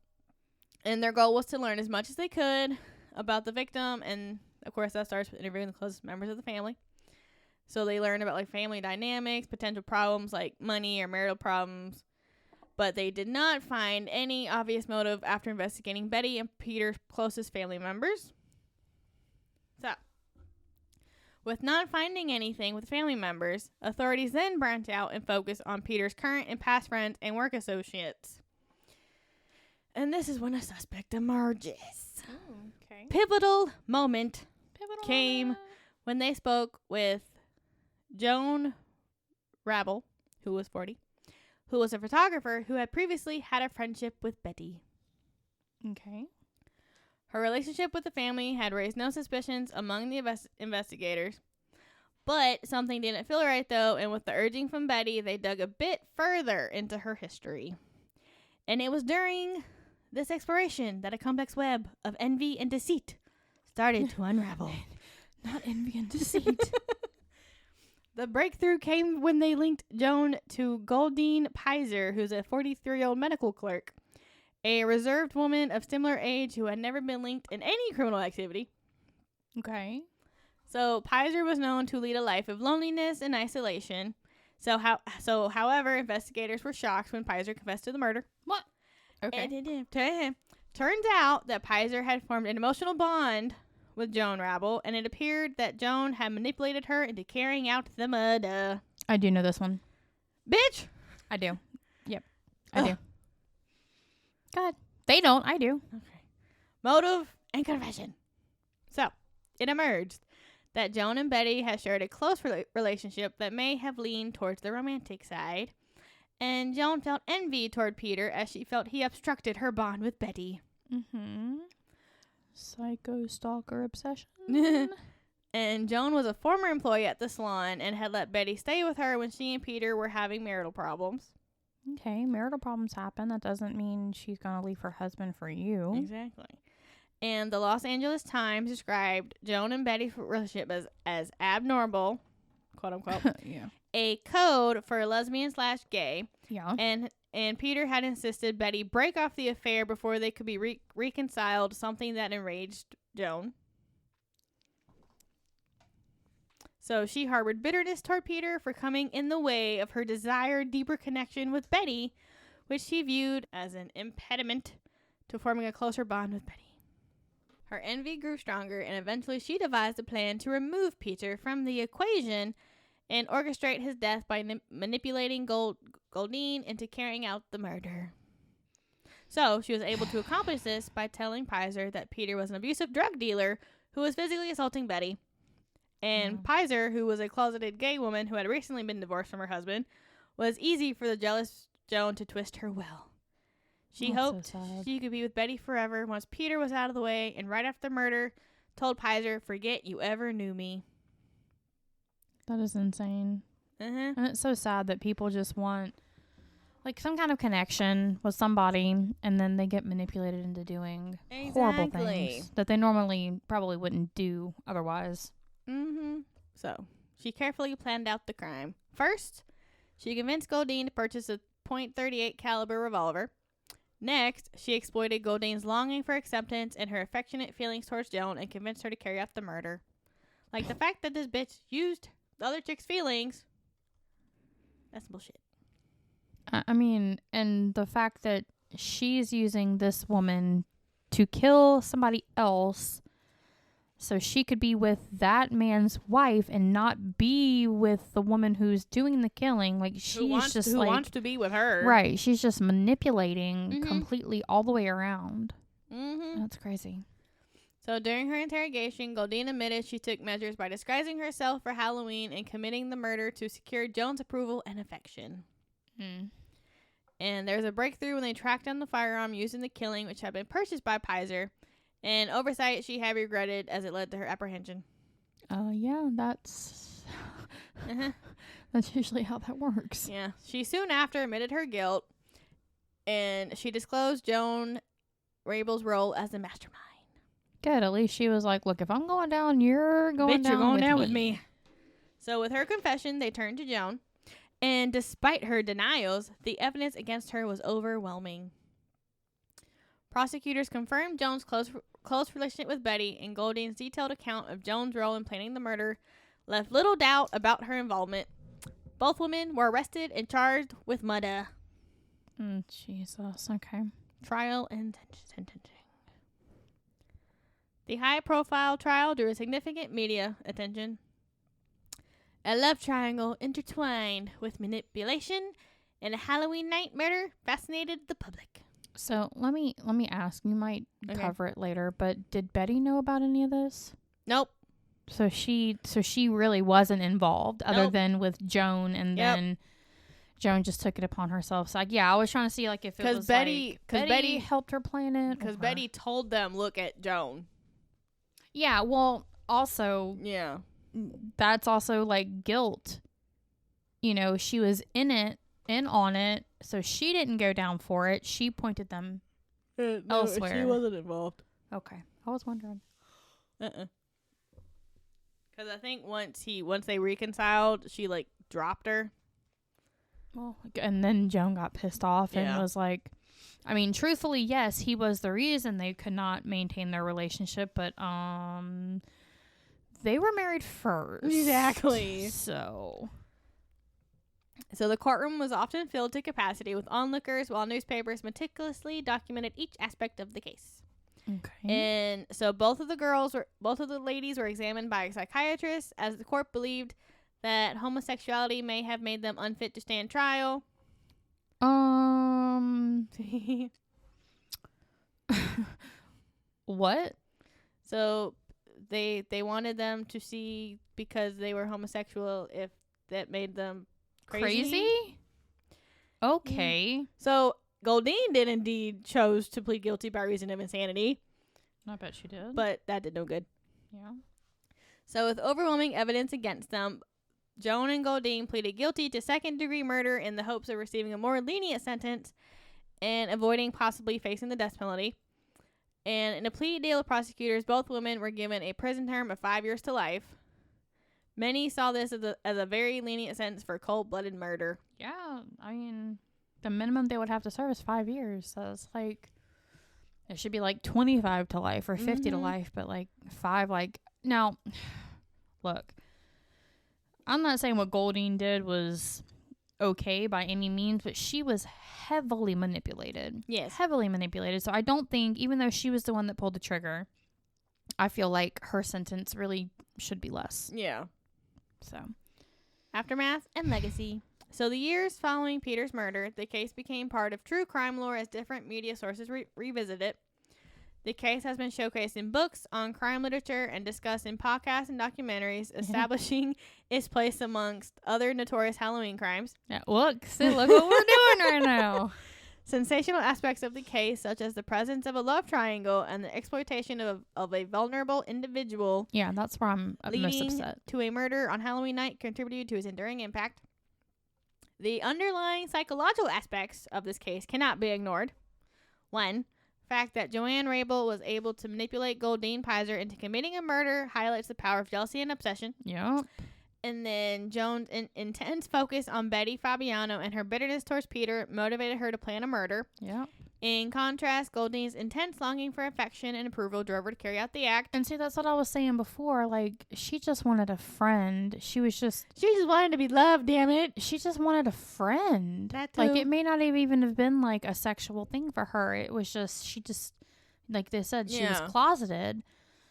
and their goal was to learn as much as they could about the victim, and of course that starts with interviewing the closest members of the family. So they learn about like family dynamics, potential problems like money or marital problems, but they did not find any obvious motive after investigating Betty and Peter's closest family members. So, with not finding anything with family members, authorities then branch out and focus on Peter's current and past friends and work associates. And this is when a suspect emerges. Oh, okay. Pivotal moment came when they spoke with Joan Rabel, who was 40, who was a photographer who had previously had a friendship with Betty. Okay. Her relationship with the family had raised no suspicions among the investigators, but something didn't feel right though, and with the urging from Betty, they dug a bit further into her history. And it was during this exploration that a complex web of envy and deceit started to unravel. Not envy and deceit. The breakthrough came when they linked Joan to Goldine Pizer, who's a 43-year-old medical clerk, a reserved woman of similar age who had never been linked in any criminal activity. Okay. So Pizer was known to lead a life of loneliness and isolation. However, investigators were shocked when Pizer confessed to the murder. What? Okay. Turns out that Pizer had formed an emotional bond with Joan Rabel, and it appeared that Joan had manipulated her into carrying out the murder. I do know this one. Bitch! I do. Yep. I do. God. They don't. I do. Okay. Motive and confession. So, it emerged that Joan and Betty had shared a close relationship that may have leaned towards the romantic side, and Joan felt envy toward Peter as she felt he obstructed her bond with Betty. Mm-hmm. Psycho stalker obsession. And Joan was a former employee at the salon and had let Betty stay with her when she and Peter were having marital problems. Okay, marital problems happen. That doesn't mean she's going to leave her husband for you. Exactly. And the Los Angeles Times described Joan and Betty's relationship as abnormal, quote unquote, yeah. a code for lesbian/gay. Yeah. And Peter had insisted Betty break off the affair before they could be reconciled, something that enraged Joan. So she harbored bitterness toward Peter for coming in the way of her desired deeper connection with Betty, which she viewed as an impediment to forming a closer bond with Betty. Her envy grew stronger, and eventually she devised a plan to remove Peter from the equation and orchestrate his death by manipulating Goldine into carrying out the murder. So she was able to accomplish this by telling Pizer that Peter was an abusive drug dealer who was physically assaulting Betty. And Pizer, who was a closeted gay woman who had recently been divorced from her husband, was easy for the jealous Joan to twist her will. She hoped she could be with Betty forever once Peter was out of the way, and right after the murder, told Pizer, "Forget you ever knew me." That is insane. Uh-huh. And it's so sad that people just want like some kind of connection with somebody, and then they get manipulated into doing horrible things that they normally probably wouldn't do otherwise. Mm-hmm. So, she carefully planned out the crime. First, she convinced Goldine to purchase a .38 caliber revolver. Next, she exploited Goldine's longing for acceptance and her affectionate feelings towards Joan and convinced her to carry out the murder. Like, the fact that this bitch used the other chick's feelings, that's bullshit. I mean, and the fact that she's using this woman to kill somebody else so she could be with that man's wife and not be with the woman who's doing the killing. Like, she's who wants to be with her. Right. She's just manipulating completely all the way around. Mm-hmm. That's crazy. So during her interrogation, Goldine admitted she took measures by disguising herself for Halloween and committing the murder to secure Joan's approval and affection. And there's a breakthrough when they tracked down the firearm used in the killing, which had been purchased by Pizer. And oversight she had regretted as it led to her apprehension. Yeah, that's that's usually how that works. Yeah. She soon after admitted her guilt, and she disclosed Joan Rabel's role as the mastermind. Good. At least she was like, look, if I'm going down, you're going down. Bitch, you're going down me. with me. So with her confession, they turned to Joan. And despite her denials, the evidence against her was overwhelming. Prosecutors confirmed Joan's close relationship with Betty, and Goldine's detailed account of Joan's role in planning the murder left little doubt about her involvement. Both women were arrested and charged with murder. Jesus. Okay. Trial and sentencing. The high-profile trial drew significant media attention. A love triangle intertwined with manipulation and a Halloween night murder fascinated the public. So let me ask. You might cover it later, but did Betty know about any of this? Nope. So she really wasn't involved, other than with Joan, and then Joan just took it upon herself. So I was trying to see like if it was Betty helped her plan it, because Betty told them, look at Joan. Yeah. Well, also that's also like guilt. You know, she was in on it, so she didn't go down for it. She pointed them elsewhere. She wasn't involved. Okay, I was wondering. Because I think once they reconciled, she like dropped her. Well, and then Joan got pissed off and was like, I mean, truthfully, yes, he was the reason they could not maintain their relationship, but they were married first. Exactly. So the courtroom was often filled to capacity with onlookers, while newspapers meticulously documented each aspect of the case. Okay. And so both of the ladies were examined by a psychiatrist, as the court believed that homosexuality may have made them unfit to stand trial. What? So they wanted them to see, because they were homosexual, if that made them crazy? Okay. So Goldine did indeed chose to plead guilty by reason of insanity. I bet she did. But that did no good. Yeah. So with overwhelming evidence against them, Joan and Goldine pleaded guilty to second-degree murder in the hopes of receiving a more lenient sentence and avoiding possibly facing the death penalty. And in a plea deal with prosecutors, both women were given a prison term of 5 years to life. Many saw this as a very lenient sentence for cold-blooded murder. Yeah, I mean, the minimum they would have to serve is 5 years. So it's like, it should be like 25 to life or 50 to life, but like 5, like, now, look, I'm not saying what Goldine did was okay by any means, but she was heavily manipulated. Yes. Heavily manipulated. So I don't think, even though she was the one that pulled the trigger, I feel like her sentence really should be less. Yeah. So. Aftermath and legacy. So the years following Peter's murder, the case became part of true crime lore as different media sources revisit it. The case has been showcased in books, on crime literature, and discussed in podcasts and documentaries, establishing its place amongst other notorious Halloween crimes. Yeah, look what we're doing right now. Sensational aspects of the case, such as the presence of a love triangle and the exploitation of a vulnerable individual. Yeah, that's where I'm most upset. To a murder on Halloween night, contributed to its enduring impact. The underlying psychological aspects of this case cannot be ignored. 1. Fact that Joanne Rabel was able to manipulate Goldine Pizer into committing a murder highlights the power of jealousy and obsession. Yep. And then Joan's intense focus on Betty Fabiano and her bitterness towards Peter motivated her to plan a murder. Yep. In contrast, Goldine's intense longing for affection and approval drove her to carry out the act. And see, that's what I was saying before. Like, she just wanted a friend. She just wanted to be loved, damn it. She just wanted a friend. That too. Like, it may not have even have been, like, a sexual thing for her. It was just, she just, like they said, she was closeted.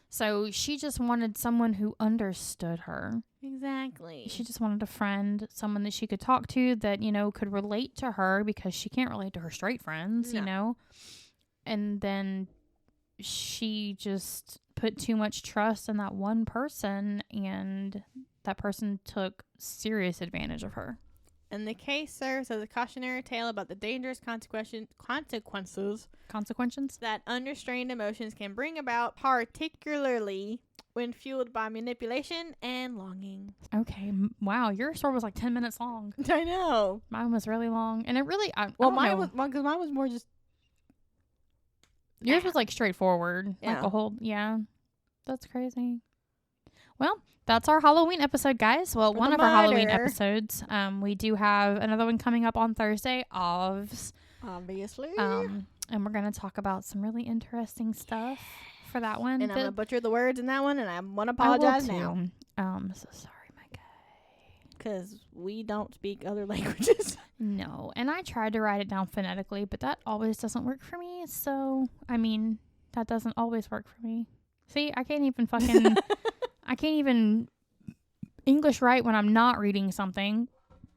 So she just wanted someone who understood her. Exactly. She just wanted a friend, someone that she could talk to that, you know, could relate to her, because she can't relate to her straight friends, you know. And then she just put too much trust in that one person, and that person took serious advantage of her. And the case serves as a cautionary tale about the dangerous consequences that unrestrained emotions can bring about, particularly when fueled by manipulation and longing. Okay. Wow. Your story was like 10 minutes long. I know. Mine was really long. And it really... mine was more just... Yours was like straightforward. Yeah. Like a whole, that's crazy. Well, that's our Halloween episode, guys. Well, one of our Halloween episodes. We do have another one coming up on Thursday, obviously. And we're going to talk about some really interesting stuff for that one. And I'm going to butcher the words in that one, and I want to apologize now. So sorry, my guy. Because we don't speak other languages. No, and I tried to write it down phonetically, but that always doesn't work for me. So, I mean, that doesn't always work for me. See, I can't even English write when I'm not reading something,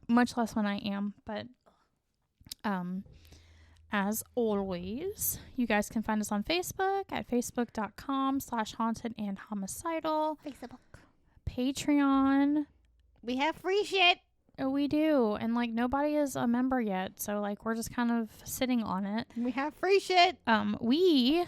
much less when I am. But, as always, you guys can find us on Facebook at facebook.com/hauntedandhomicidal. Facebook. Patreon. We have free shit. Oh, we do. And, like, nobody is a member yet. So, like, we're just kind of sitting on it. We have free shit. We,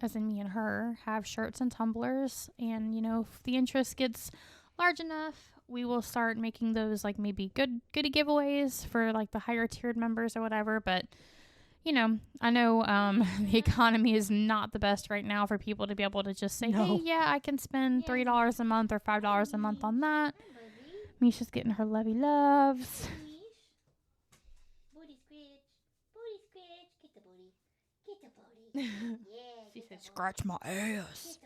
as in me and her, have shirts and tumblers. And, you know, if the interest gets large enough, we will start making those, like, maybe goodie giveaways for, like, the higher tiered members or whatever. But, you know, I know the economy is not the best right now for people to be able to just say, hey, yeah, I can spend $3 a month or $5 a month on that. Mischa's getting her lovey loves. Booty scratch, get the booty. Yeah. She said, scratch my ass.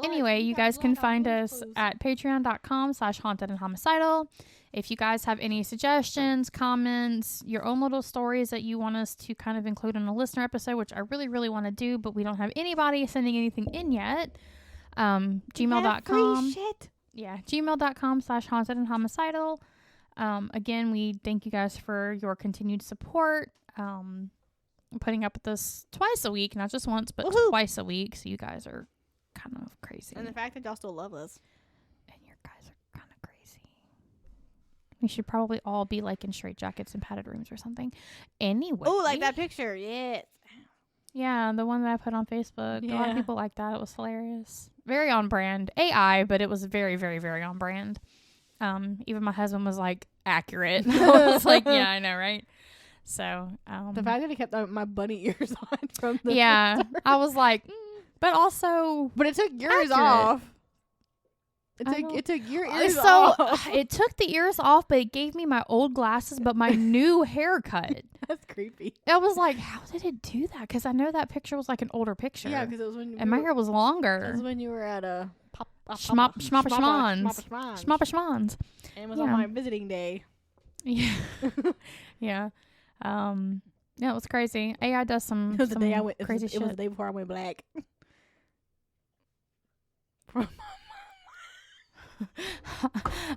Anyway, you guys can find us at patreon.com/hauntedandhomicidal. If you guys have any suggestions, comments, your own little stories that you want us to kind of include in a listener episode, which I really, really want to do, but we don't have anybody sending anything in yet. Gmail.com. Yeah, gmail.com/hauntedandhomicidal. Again, we thank you guys for your continued support. Putting up with this twice a week, not just once, but twice a week. So you guys are kind of crazy. And the fact that y'all still love us. And your guys are kind of crazy. We should probably all be like in straitjackets and padded rooms or something. Anyway. Oh, like that picture. Yes. Yeah, the one that I put on Facebook. Yeah. A lot of people like that. It was hilarious. Very on brand. AI, but it was very, very, very on brand. Even my husband was like, accurate. I was like, yeah, I know, right? So, the fact that he kept my bunny ears on from the picture. I was like, but also, but it took yours off. It took your ears off. It took the ears off, but it gave me my old glasses, but my new haircut. That's creepy. I was like, how did it do that? Because I know that picture was like an older picture. Yeah, because it was when my hair was longer. That was when you were at a Schmappa Schmans. And it was on my visiting day. Yeah. Yeah. Yeah, it was crazy. AI does some crazy shit. It was the day before I went black.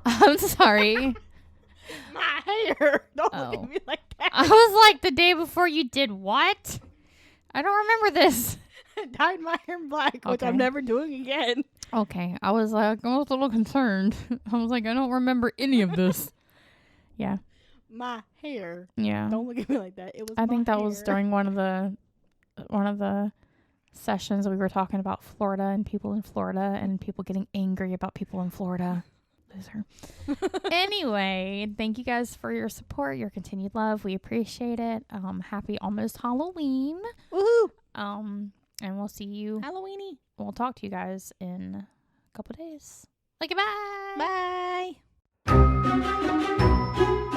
I'm sorry. My hair. Don't look at me like that. I was like, the day before you did what? I don't remember this. I dyed my hair black, which I'm never doing again. Okay. I was like, I was a little concerned. I was like, I don't remember any of this. Yeah. My hair. Yeah. Don't look at me like that. It was. I think that was during one of the sessions we were talking about Florida and people in Florida and people getting angry about people in Florida. Loser. Anyway, thank you guys for your support, your continued love. We appreciate it. Happy almost Halloween. Woohoo! And we'll see you. Halloweeny. We'll talk to you guys in a couple days. Okay, bye. Bye.